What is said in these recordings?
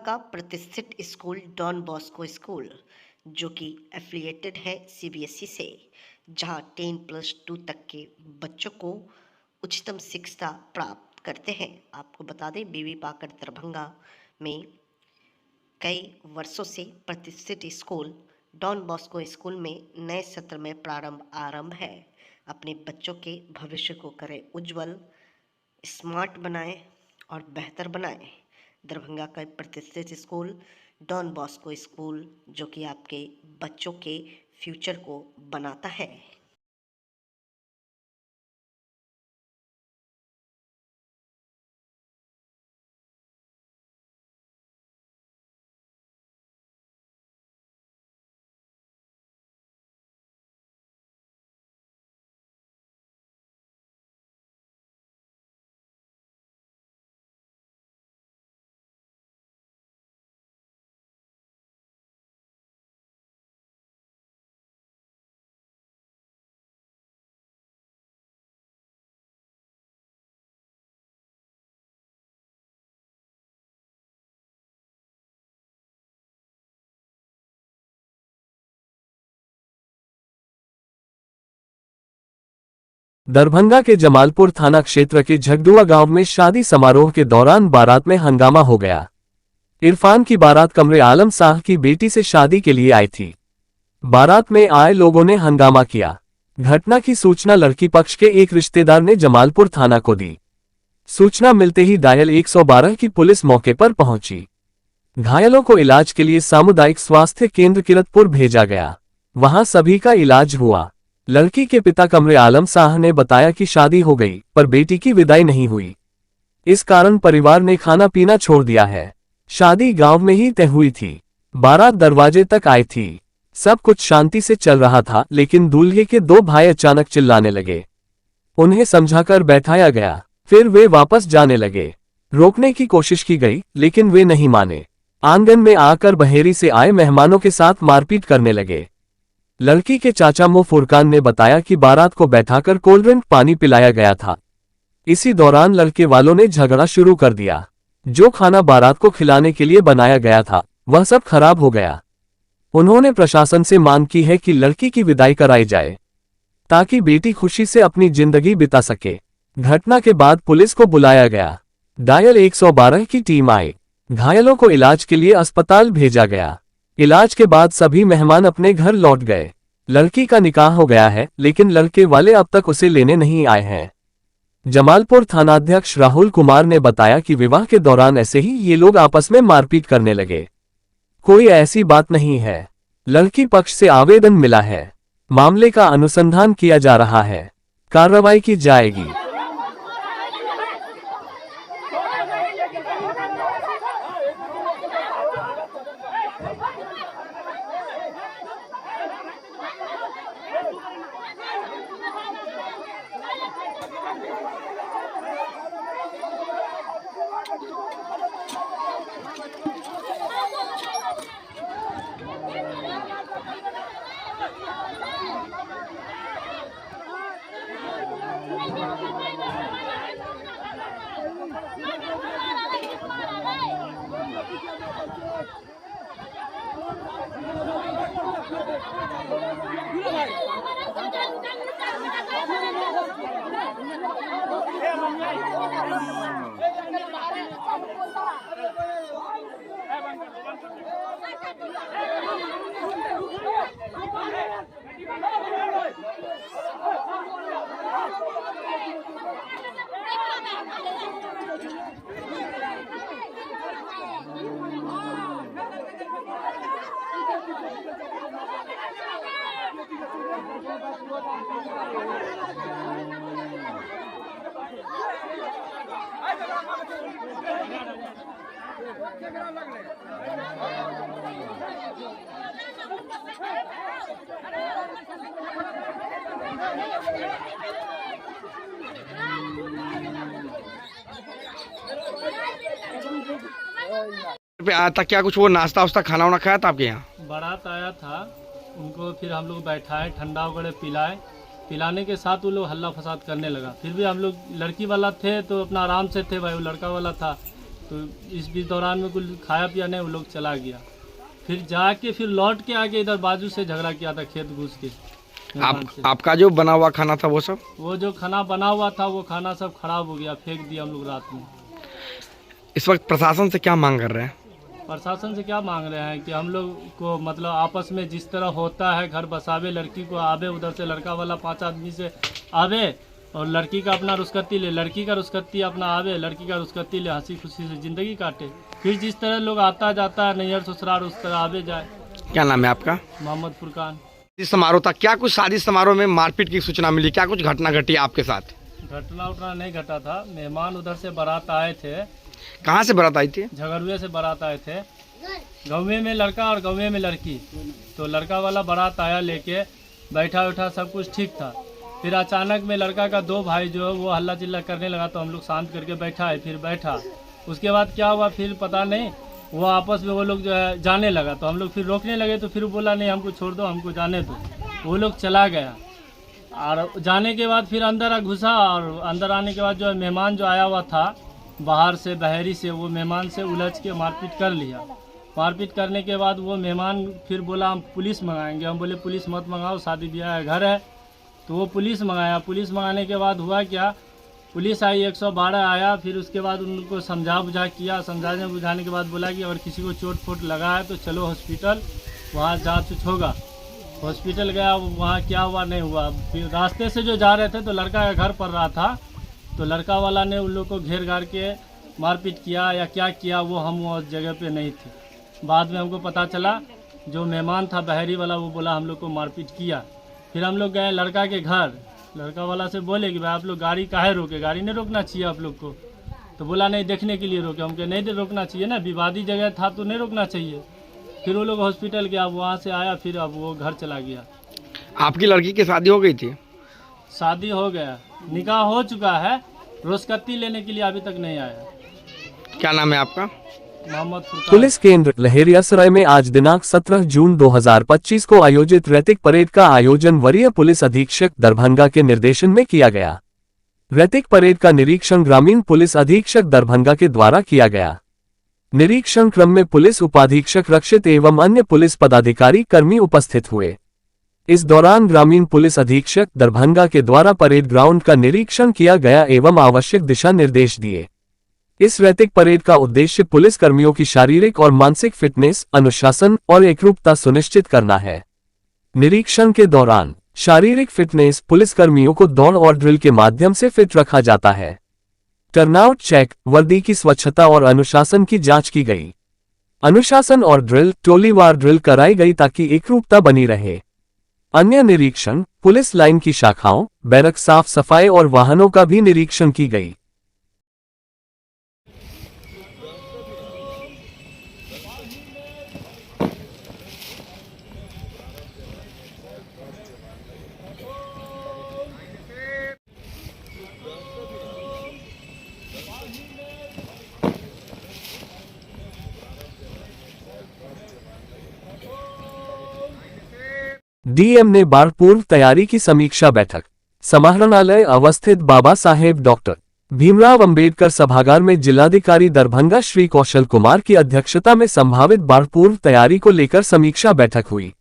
का प्रतिष्ठित school don Bosco school, जो कि एफिलिएटेड है सीबीएसई से, जहां 10+2 तक के बच्चों को उच्चतम शिक्षा प्राप्त करते हैं। आपको बता दें, बीबी पाकर दरभंगा में कई वर्षों से प्रतिष्ठित स्कूल डॉन बॉस्को स्कूल में नए सत्र में आरंभ है। अपने बच्चों के भविष्य को करें उज्जवल, स्मार्ट बनाएं और बेहतर बनाएं। दरभंगा का प्रतिष्ठित स्कूल डॉन बॉस्को स्कूल, जो कि आपके बच्चों के फ्यूचर को बनाता है। दरभंगा के जमालपुर थाना क्षेत्र के झगडुआ गांव में शादी समारोह के दौरान बारात में हंगामा हो गया। इरफान की बारात कमरे आलम शाह की बेटी से शादी के लिए आई थी। बारात में आए लोगों ने हंगामा किया। घटना की सूचना लड़की पक्ष के एक रिश्तेदार ने जमालपुर थाना को दी। सूचना मिलते ही डायल 112 की पुलिस मौके पर पहुंची। घायलों को इलाज के लिए सामुदायिक स्वास्थ्य केंद्र किरतपुर भेजा गया। वहां सभी का इलाज हुआ। लड़की के पिता कमरे आलम शाह ने बताया कि शादी हो गई, पर बेटी की विदाई नहीं हुई। इस कारण परिवार ने खाना पीना छोड़ दिया है। शादी गांव में ही तय हुई थी। बारात दरवाजे तक आई थी। सब कुछ शांति से चल रहा था, लेकिन दूल्हे के दो भाई अचानक चिल्लाने लगे। उन्हें समझाकर बैठाया गया, फिर वे वापस जाने लगे। रोकने की कोशिश की गई, लेकिन वे नहीं माने। आंगन में आकर बहेरी से आए मेहमानों के साथ मारपीट करने लगे। लड़की के चाचा मो फुरकान ने बताया कि बारात को बैठाकर कोल्ड ड्रिंक पानी पिलाया गया था। इसी दौरान लड़के वालों ने झगड़ा शुरू कर दिया। जो खाना बारात को खिलाने के लिए बनाया गया था, वह सब खराब हो गया। उन्होंने प्रशासन से मांग की है कि लड़की की विदाई कराई जाए, ताकि बेटी खुशी से अपनी जिंदगी बिता सके। घटना के बाद पुलिस को बुलाया गया। डायल 112 की टीम आई। घायलों को इलाज के लिए अस्पताल भेजा गया। इलाज के बाद सभी मेहमान अपने घर लौट गए। लड़की का निकाह हो गया है, लेकिन लड़के वाले अब तक उसे लेने नहीं आए हैं। जमालपुर थानाध्यक्ष राहुल कुमार ने बताया कि विवाह के दौरान ऐसे ही ये लोग आपस में मारपीट करने लगे। कोई ऐसी बात नहीं है। लड़की पक्ष से आवेदन मिला है। मामले का अनुसंधान किया जा रहा है। कार्रवाई की जाएगी। पे आया था क्या? कुछ वो नाश्ता वास्ता खाना वाना खाया था आपके यहाँ? बारात आया था, उनको फिर हम लोग बैठाए, ठंडा वगैरह पिलाए। पिलाने के साथ वो लोग हल्ला फसाद करने लगा। फिर भी हम लोग लड़की वाला थे तो अपना आराम से थे भाई, वो लड़का वाला था तो इस बीच दौरान में कुछ खाया पिया नहीं, वो लोग चला गया। फिर जाके फिर लौट के आके इधर बाजू से झगड़ा किया था खेत घुस के। आपका जो बना हुआ खाना था वो सब? वो जो खाना बना हुआ था वो खाना सब खराब हो गया, फेंक दिया हम लोग रात में। इस वक्त प्रशासन से क्या मांग कर रहे हैं? प्रशासन से क्या मांग रहे हैं कि हम लोग को मतलब आपस में जिस तरह होता है, घर बसावे, लड़की को आवे, उधर से लड़का वाला 5 आदमी से आवे और लड़की का अपना रुस्कती ले, लड़की का रुस्कती अपना आवे, लड़की का रुस्कती ले, हंसी खुशी से ज़िंदगी काटे। फिर जिस तरह लोग आता जाता है नैहर ससुराल उस तरह आवे जाए। क्या नाम है आपका? मोहम्मद फुरकान। शादी समारोह था, क्या कुछ शादी समारोह में मारपीट की सूचना मिली? क्या कुछ घटना घटी आपके साथ? घटना उठना नहीं घटा था, मेहमान उधर से बारात आए थे। कहाँ से बारात आई थी? झगड़ुए से बारात आए थे, गाँव में लड़का और गाँव में लड़की। तो लड़का वाला बारात आया लेके, बैठा उठा सब कुछ ठीक था। फिर अचानक में लड़का का 2 भाई जो है वो हल्ला चिल्ला करने लगा, तो हम लोग शांत करके बैठा है। फिर बैठा, उसके बाद क्या हुआ फिर पता नहीं, वो आपस में वो लोग जो है जाने लगा, तो हम लोग फिर रोकने लगे, तो फिर बोला नहीं हमको छोड़ दो, हमको जाने दो। वो लोग चला गया और जाने के बाद फिर अंदर घुसा, और अंदर आने के बाद जो है मेहमान जो आया हुआ था बाहर से बहरी से, वो मेहमान से उलझ के मारपीट कर लिया। मारपीट करने के बाद वो मेहमान फिर बोला हम पुलिस मंगाएंगे। हम बोले पुलिस मत मंगाओ, शादी ब्याह है, घर है। तो वो पुलिस मंगाया। पुलिस मंगाने के बाद हुआ क्या, पुलिस आई, 112 आया। फिर उसके बाद उनको समझा बुझा किया। समझाने बुझाने के बाद बोला कि अगर किसी को चोट फोट लगा है तो चलो हॉस्पिटल, वहाँ जाँच उच होगा। हॉस्पिटल गया, वहाँ क्या हुआ नहीं हुआ। फिर रास्ते से जो जा रहे थे तो लड़का का घर पड़ रहा था, तो लड़का वाला ने उन लोग को घेर घार के मारपीट किया या क्या किया, वो हम उस जगह पे नहीं थे। बाद में हमको पता चला जो मेहमान था बहरी वाला, वो बोला हम लोग को मारपीट किया। फिर हम लोग गए लड़का के घर, लड़का वाला से बोले कि भाई आप लोग गाड़ी काहे रोके, गाड़ी नहीं रोकना चाहिए आप लोग को। तो बोला नहीं देखने के लिए रोके। हम कहे नहीं रोकना चाहिए ना, विवादी जगह था तो नहीं रोकना चाहिए। फिर वो लोग हॉस्पिटल गया, वहाँ से आया, फिर अब वो घर चला गया। आपकी लड़की की शादी हो गई थी? शादी हो गया, निकाह हो चुका है, रुस्कती लेने के लिए अभी तक नहीं आया। क्या नाम है आपका? मोहम्मद फुरकान। पुलिस केंद्र लहेरियासराय में आज दिनांक 17 जून 2025 को आयोजित रैतिक परेड का आयोजन वरीय पुलिस अधीक्षक दरभंगा के निर्देशन में किया गया। रैतिक परेड का निरीक्षण ग्रामीण पुलिस अधीक्षक दरभंगा के द्वारा किया गया। निरीक्षण क्रम में पुलिस उपाधीक्षक रक्षित एवं अन्य पुलिस पदाधिकारी कर्मी उपस्थित हुए। इस दौरान ग्रामीण पुलिस अधीक्षक दरभंगा के द्वारा परेड ग्राउंड का निरीक्षण किया गया एवं आवश्यक दिशा निर्देश दिए। इस रैतिक परेड का उद्देश्य पुलिस कर्मियों की शारीरिक और मानसिक फिटनेस, अनुशासन और एकरूपता सुनिश्चित करना है। निरीक्षण के दौरान शारीरिक फिटनेस, पुलिस कर्मियों को दौड़ और ड्रिल के माध्यम से फिट रखा जाता है। टर्नआउट चेक, वर्दी की स्वच्छता और अनुशासन की जांच की गई। अनुशासन और ड्रिल, टोलीवार ड्रिल कराई गई ताकि एकरूपता बनी रहे। अन्य निरीक्षण, पुलिस लाइन की शाखाओं, बैरक साफ सफाई और वाहनों का भी निरीक्षण की गई। डीएम ने बाढ़ पूर्व तैयारी की समीक्षा बैठक। समाहरणालय अवस्थित बाबा साहेब डॉक्टर भीमराव अंबेडकर सभागार में जिलाधिकारी दरभंगा श्री कौशल कुमार की अध्यक्षता में संभावित बाढ़ पूर्व तैयारी को लेकर समीक्षा बैठक हुई।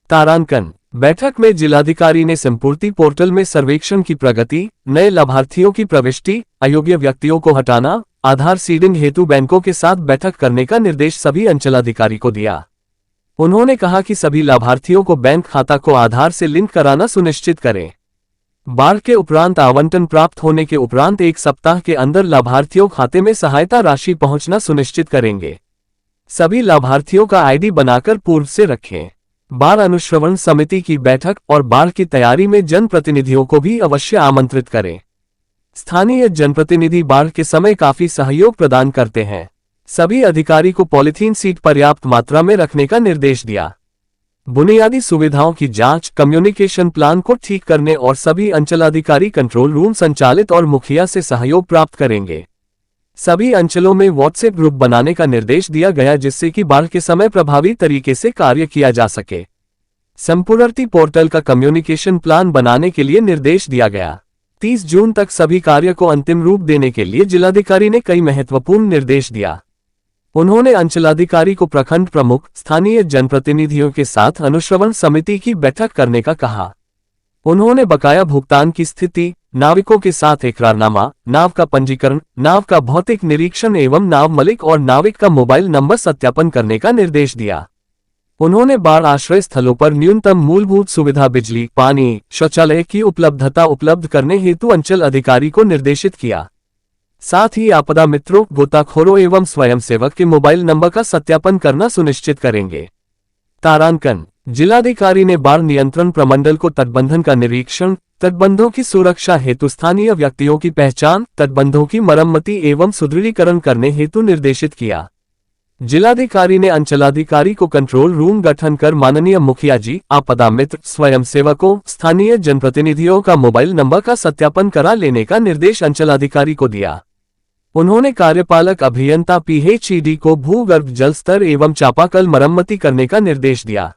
तारांकन बैठक में जिलाधिकारी ने संपूर्ति पोर्टल में सर्वेक्षण की प्रगति, नए लाभार्थियों की प्रविष्टि, अयोग्य व्यक्तियों को हटाना, आधार सीडिंग हेतु बैंकों के साथ बैठक करने का निर्देश सभी अंचलाधिकारी को दिया। उन्होंने कहा कि सभी लाभार्थियों को बैंक खाता को आधार से लिंक कराना सुनिश्चित करें। बाढ़ के उपरांत आवंटन प्राप्त होने के उपरांत 1 सप्ताह के अंदर लाभार्थियों खाते में सहायता राशि पहुंचना सुनिश्चित करेंगे। सभी लाभार्थियों का आईडी बनाकर पूर्व से रखें। बाढ़ अनुश्रवण समिति की बैठक और बाढ़ की तैयारी में जनप्रतिनिधियों को भी अवश्य आमंत्रित करें। स्थानीय जनप्रतिनिधि बाढ़ के समय काफी सहयोग प्रदान करते हैं। सभी अधिकारी को पॉलीथीन सीट पर्याप्त मात्रा में रखने का निर्देश दिया। बुनियादी सुविधाओं की जांच, कम्युनिकेशन प्लान को ठीक करने और सभी अंचलाधिकारी कंट्रोल रूम संचालित और मुखिया से सहयोग प्राप्त करेंगे। सभी अंचलों में व्हाट्सएप ग्रुप बनाने का निर्देश दिया गया जिससे कि बाढ़ के समय प्रभावी तरीके से कार्य किया जा सके। संपूर्ति पोर्टल का कम्युनिकेशन प्लान बनाने के लिए निर्देश दिया गया। 30 जून तक सभी कार्य को अंतिम रूप देने के लिए जिलाधिकारी ने कई महत्वपूर्ण निर्देश दिया। उन्होंने अंचलाधिकारी को प्रखंड प्रमुख, स्थानीय जनप्रतिनिधियों के साथ अनुश्रवण समिति की बैठक करने का कहा। उन्होंने बकाया भुगतान की स्थिति, नाविकों के साथ इकरारनामा, नाव का पंजीकरण, नाव का भौतिक निरीक्षण एवं नाव मालिक और नाविक का मोबाइल नंबर सत्यापन करने का निर्देश दिया। उन्होंने बाढ़ आश्रय स्थलों पर न्यूनतम मूलभूत सुविधा बिजली, पानी, शौचालय की उपलब्धता उपलब्ध करने हेतु अंचल अधिकारी को निर्देशित किया। साथ ही आपदा मित्रों, गोताखोरों एवं स्वयंसेवक के मोबाइल नंबर का सत्यापन करना सुनिश्चित करेंगे। तारांकन जिलाधिकारी ने बाढ़ नियंत्रण प्रमंडल को तटबंधन का निरीक्षण, तटबंधों की सुरक्षा हेतु स्थानीय व्यक्तियों की पहचान, तटबंधों की मरम्मति एवं सुदृढ़ीकरण करने हेतु निर्देशित किया। जिलाधिकारी ने अंचलाधिकारी को कंट्रोल रूम गठन कर माननीय मुखिया जी, आपदा मित्र, स्वयंसेवकों, स्थानीय जनप्रतिनिधियों का मोबाइल नंबर का सत्यापन करा लेने का निर्देश अंचलाधिकारी को दिया। उन्होंने कार्यपालक अभियंता PHED को भूगर्भ जल स्तर एवं चापाकल मरम्मति करने का निर्देश दिया।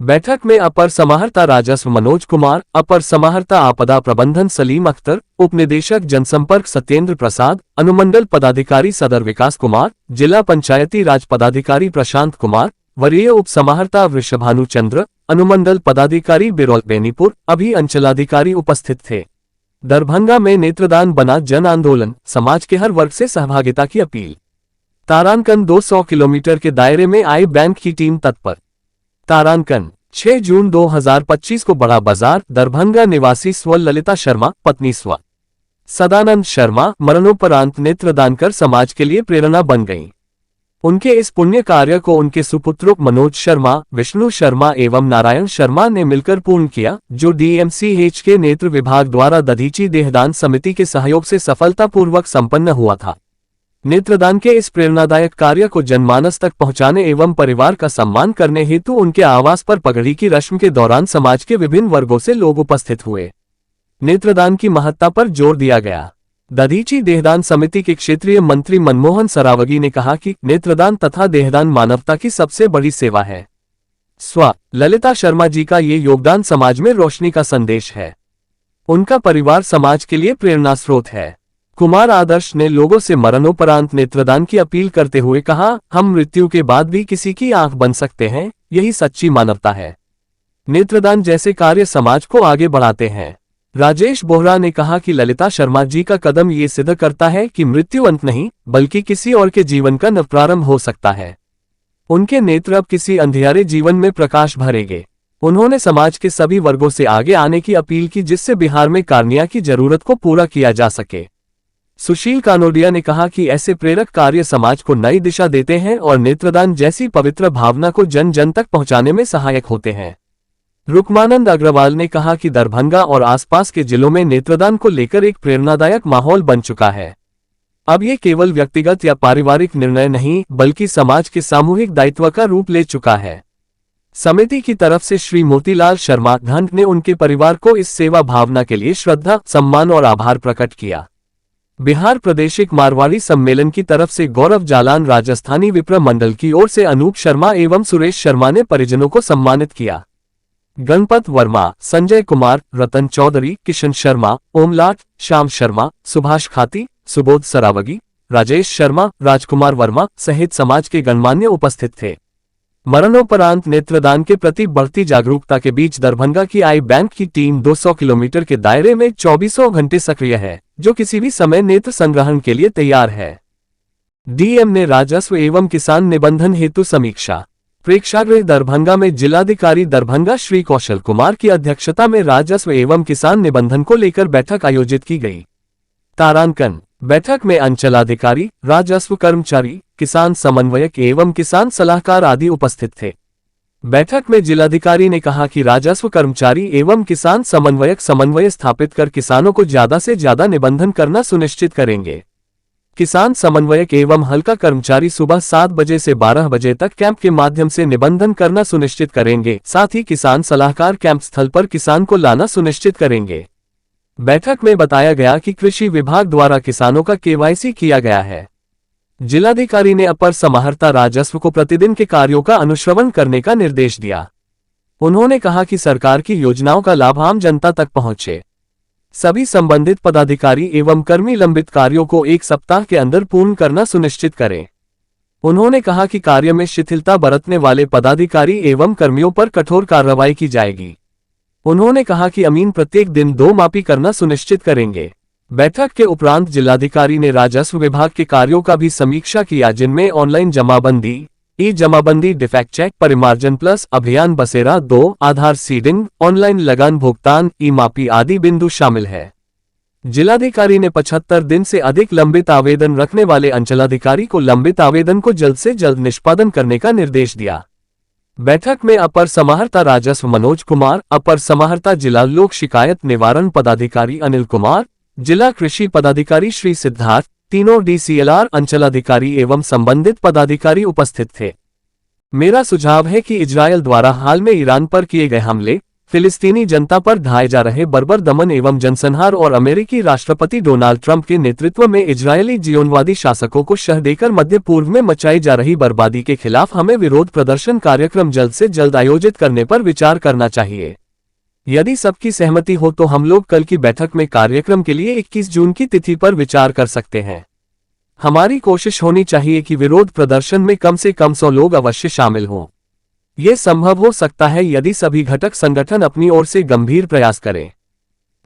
बैठक में अपर समाहर्ता राजस्व मनोज कुमार, अपर समाहर्ता आपदा प्रबंधन सलीम अख्तर, उप निदेशक जनसंपर्क सत्येंद्र प्रसाद, अनुमंडल पदाधिकारी सदर विकास कुमार, जिला पंचायती राज पदाधिकारी प्रशांत कुमार, वरीय उप समाहर्ता वृषभानु चंद्र, अनुमंडल पदाधिकारी बिरौल बेनीपुर, अभी अंचलाधिकारी उपस्थित थे। दरभंगा में नेत्रदान बना जन आंदोलन, समाज के हर वर्ग से सहभागिता की अपील। तारांकन 200 किलोमीटर के दायरे में आई बैंक की टीम तत्पर। तारांकन 6 जून 2025 को बड़ा बाजार, दरभंगा निवासी स्व ललिता शर्मा, पत्नी स्व सदानंद शर्मा मरणोपरांत नेत्रदान कर समाज के लिए प्रेरणा बन गईं। उनके इस पुण्य कार्य को उनके सुपुत्रों मनोज शर्मा, विष्णु शर्मा एवं नारायण शर्मा ने मिलकर पूर्ण किया, जो DMCH के नेत्र विभाग द्वारा दधीची देहदान समिति के सहयोग से सफलतापूर्वक संपन्न हुआ था। नेत्रदान के इस प्रेरणादायक कार्य को जनमानस तक पहुंचाने एवं परिवार का सम्मान करने हेतु उनके आवास पर पगड़ी की रस्म के दौरान समाज के विभिन्न वर्गों से लोग उपस्थित हुए। नेत्रदान की महत्ता पर जोर दिया गया। दधीची देहदान समिति के क्षेत्रीय मंत्री मनमोहन सरावगी ने कहा कि नेत्रदान तथा देहदान मानवता की सबसे बड़ी सेवा है। स्व ललिता शर्मा जी का ये योगदान समाज में रोशनी का संदेश है। उनका परिवार समाज के लिए प्रेरणा स्रोत है। कुमार आदर्श ने लोगों से मरणोपरांत नेत्रदान की अपील करते हुए कहा, हम मृत्यु के बाद भी किसी की आंख बन सकते हैं, यही सच्ची मानवता है। नेत्रदान जैसे कार्य समाज को आगे बढ़ाते हैं। राजेश बोहरा ने कहा कि ललिता शर्मा जी का कदम ये सिद्ध करता है कि मृत्यु अंत नहीं, बल्कि किसी और के जीवन का नवप्रारंभ हो सकता है। उनके नेत्र अब किसी अंधियारे जीवन में प्रकाश भरेंगे। उन्होंने समाज के सभी वर्गों से आगे आने की अपील की, जिससे बिहार में कार्निया की जरूरत को पूरा किया जा सके। सुशील कानोडिया ने कहा कि ऐसे प्रेरक कार्य समाज को नई दिशा देते हैं और नेत्रदान जैसी पवित्र भावना को जन जन तक पहुंचाने में सहायक होते हैं। रुकमानंद अग्रवाल ने कहा कि दरभंगा और आसपास के जिलों में नेत्रदान को लेकर एक प्रेरणादायक माहौल बन चुका है। अब ये केवल व्यक्तिगत या पारिवारिक निर्णय नहीं, बल्कि समाज के सामूहिक दायित्व का रूप ले चुका है। समिति की तरफ से श्री मोतीलाल शर्मा घंट ने उनके परिवार को इस सेवा भावना के लिए श्रद्धा, सम्मान और आभार प्रकट किया। बिहार प्रादेशिक मारवाड़ी सम्मेलन की तरफ से गौरव जालान, राजस्थानी विप्र मंडल की ओर से अनूप शर्मा एवं सुरेश शर्मा ने परिजनों को सम्मानित किया। गणपत वर्मा, संजय कुमार, रतन चौधरी, किशन शर्मा, ओमलाट, श्याम शर्मा, सुभाष खाती, सुबोध सरावगी, राजेश शर्मा, राजकुमार वर्मा सहित समाज के गणमान्य उपस्थित थे। मरणोपरांत नेत्रदान के प्रति बढ़ती जागरूकता के बीच दरभंगा की आई बैंक की टीम 200 किलोमीटर के दायरे में 24 घंटे सक्रिय है, जो किसी भी समय नेत्र संग्रहण के लिए तैयार है। डीएम ने राजस्व एवं किसान निबंधन हेतु समीक्षा। प्रेक्षागृह दरभंगा में जिलाधिकारी दरभंगा श्री कौशल कुमार की अध्यक्षता में राजस्व एवं किसान निबंधन को लेकर बैठक आयोजित की गई। तारांकन बैठक में अंचलाधिकारी, राजस्व कर्मचारी, किसान समन्वयक एवं किसान सलाहकार आदि उपस्थित थे। बैठक में जिलाधिकारी ने कहा कि राजस्व कर्मचारी एवं किसान समन्वयक समन्वय स्थापित कर किसानों को ज्यादा से ज्यादा निबंधन करना सुनिश्चित करेंगे। किसान समन्वयक एवं हल्का कर्मचारी सुबह 7 बजे से 12 बजे तक कैंप के माध्यम से निबंधन करना सुनिश्चित करेंगे। साथ ही किसान सलाहकार कैंप स्थल पर किसान को लाना सुनिश्चित करेंगे। बैठक में बताया गया कि कृषि विभाग द्वारा किसानों का KYC किया गया है। जिलाधिकारी ने अपर समाहर्ता राजस्व को प्रतिदिन के कार्यों का अनुश्रवण करने का निर्देश दिया। उन्होंने कहा कि सरकार की योजनाओं का लाभ आम जनता तक पहुंचे। सभी संबंधित पदाधिकारी एवं कर्मी लंबित कार्यों को 1 सप्ताह के अंदर पूर्ण करना सुनिश्चित करें। उन्होंने कहा कि कार्य में शिथिलता बरतने वाले पदाधिकारी एवं कर्मियों पर कठोर कार्रवाई की जाएगी। उन्होंने कहा कि अमीन प्रत्येक दिन 2 मापी करना सुनिश्चित करेंगे। बैठक के उपरांत जिलाधिकारी ने राजस्व विभाग के कार्यों का भी समीक्षा किया, जिनमें ऑनलाइन जमाबंदी, ई जमाबंदी, डिफेक्ट चेक, परिमार्जन प्लस अभियान, बसेरा 2, आधार सीडिंग, ऑनलाइन लगान भुगतान, ई मापी आदि बिंदु शामिल है। जिलाधिकारी ने 75 दिन से अधिक लंबित आवेदन रखने वाले अंचलाधिकारी को लंबित आवेदन को जल्द से जल्द निष्पादन करने का निर्देश दिया। बैठक में अपर समाहर्ता राजस्व मनोज कुमार, अपर समाहर्ता जिला लोक शिकायत निवारण पदाधिकारी अनिल कुमार, जिला कृषि पदाधिकारी श्री सिद्धार्थ, तीनों डीसीएलआर अंचलाधिकारी एवं संबंधित पदाधिकारी उपस्थित थे। मेरा सुझाव है कि इजरायल द्वारा हाल में ईरान पर किए गए हमले, फिलिस्तीनी जनता पर ढाए जा रहे बर्बर दमन एवं जनसंहार और अमेरिकी राष्ट्रपति डोनाल्ड ट्रंप के नेतृत्व में इजरायली जीवनवादी शासकों को शह देकर मध्य पूर्व में मचाई जा रही बर्बादी के खिलाफ हमें विरोध प्रदर्शन कार्यक्रम जल्द से जल्द आयोजित करने पर विचार करना चाहिए। यदि सबकी सहमति हो तो हम लोग कल की बैठक में कार्यक्रम के लिए 21 जून की तिथि पर विचार कर सकते हैं। हमारी कोशिश होनी चाहिए कि विरोध प्रदर्शन में कम से कम 100 लोग अवश्य शामिल हों। यह संभव हो सकता है यदि सभी घटक संगठन अपनी ओर से गंभीर प्रयास करें।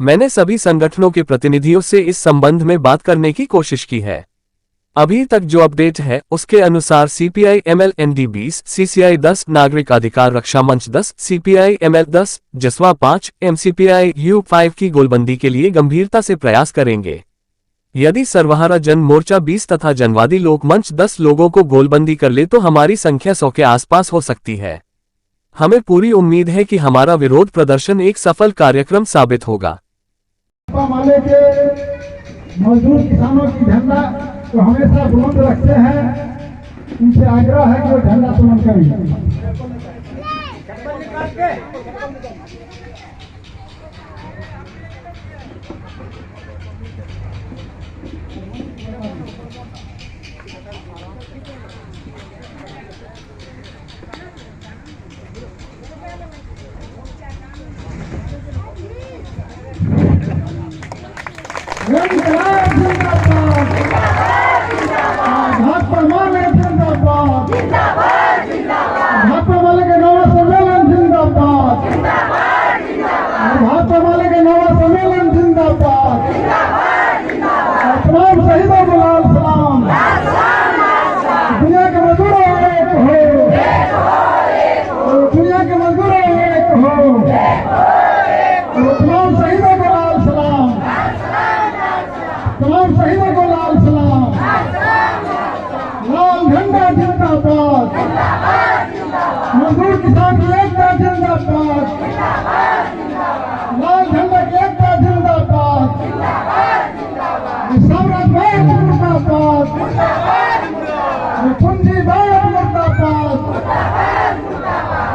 मैंने सभी संगठनों के प्रतिनिधियों से इस संबंध में बात करने की कोशिश की है। अभी तक जो अपडेट है उसके अनुसार सीपीआई एमएल एनडी 20, सीसीआई 10, नागरिक अधिकार रक्षा मंच 10, सीपीआई एमएल 10, जसवा 5, एमसीपीआई यू 5 की गोलबंदी के लिए गंभीरता से प्रयास करेंगे। यदि सर्वहारा जन मोर्चा 20 तथा जनवादी लोक मंच 10 लोगों को गोलबंदी कर ले तो हमारी संख्या 100 के आसपास हो सकती है। हमें पूरी उम्मीद है कि हमारा विरोध प्रदर्शन एक सफल कार्यक्रम साबित होगा। माले के मजदूर किसानों की झंडा तो हमेशा बुलंद रखते हैं, उनसे आग्रह है कि वो झंडा बुलंद करें। भाजपा माले जिंदाबाद, भाजपा माले के नवा सम्मेलन जिंदाबाद, भाजपा माले के नवा सम्मेलन जिंदाबाद, तमाम शहीदों को लाल सलाम। दुनिया के मजदूरों एक हो, दुनिया के मजदूरों एक हो, तमाम शहीदों को लाल सलाम, तमाम शहीदों को लाल सलाम। लाल झंडा जिंदाबाद, मजदूर किसान की एकता जिंदाबाद, लाल झंडा की एकता जिंदाबाद, साम्राज्यवाद मुर्दाबाद, पूंजीवाद मुर्दाबाद,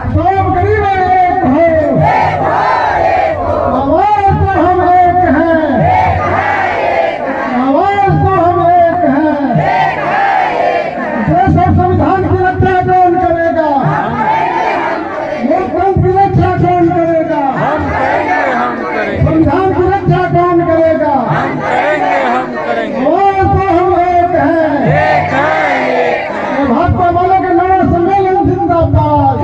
तमाम गरीब एक हो, आवाज तो हम एक हैं, आवाज तो हम एक हैं। देश और संविधान की रक्षा कौन करेगा? लोकतंत्र की रक्षा कौन करेगा? संविधान की रक्षा कौन करेगा? आवाज तो हम एक हैं। भाजपा वालों के नवा सम्मेलन जिंदाबाद,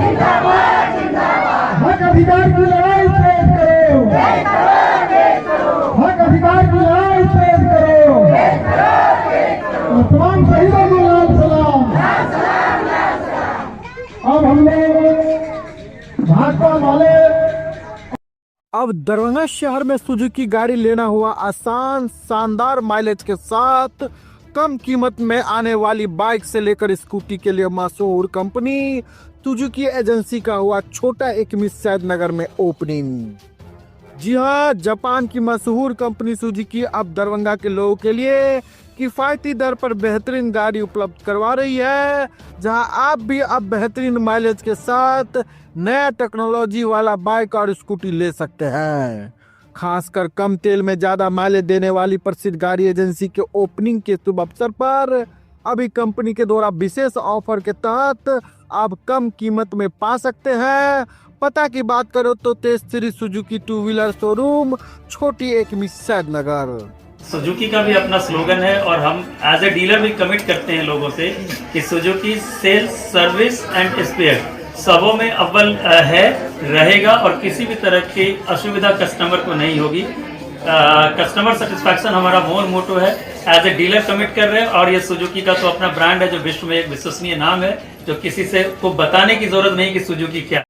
हक अधिकार की लड़ाई तेज करो, हक अधिकार की लड़ाई तेज करो, तमाम शहीदों को लाल सलाम। अब हमने भाजपा वाले अब दरभंगा शहर में सुजुकी गाड़ी लेना हुआ आसान, शानदार माइलेज के साथ कम कीमत में आने वाली बाइक से लेकर स्कूटी के लिए मशहूर कंपनी सुजुकी एजेंसी का हुआ छोटा एकमी सैद नगर में ओपनिंग। जी हाँ, जापान की मशहूर कंपनी सुजुकी अब दरभंगा के लोगों के लिए किफायती दर पर बेहतरीन गाड़ी उपलब्ध करवा रही है, जहां आप भी अब बेहतरीन माइलेज के साथ नया टेक्नोलॉजी वाला बाइक और स्कूटी ले सकते हैं। खासकर कम तेल में ज्यादा माइलेज देने वाली प्रसिद्ध गाड़ी एजेंसी के ओपनिंग के शुभ अवसर पर अभी कंपनी के द्वारा विशेष ऑफर के तहत आप कम कीमत में पा सकते हैं पता की बात करो तो Tejashree Suzuki two wheeler showroom, छोटी एकमी सैदनगर। सुजुकी का भी अपना स्लोगन है और हम एज ए डीलर भी कमिट करते हैं लोगों से कि Suzuki sales, service and spare सबों में अव्वल है, रहेगा और किसी भी तरह की असुविधा कस्टमर को नहीं होगी। कस्टमर सेटिस्फैक्शन हमारा मोर मोटो है, एज ए डीलर कमिट कर रहे हैं। और ये सुजुकी का तो अपना ब्रांड है जो विश्व में एक विश्वसनीय नाम है, जो किसी से को बताने की जरूरत नहीं कि सुजुकी क्या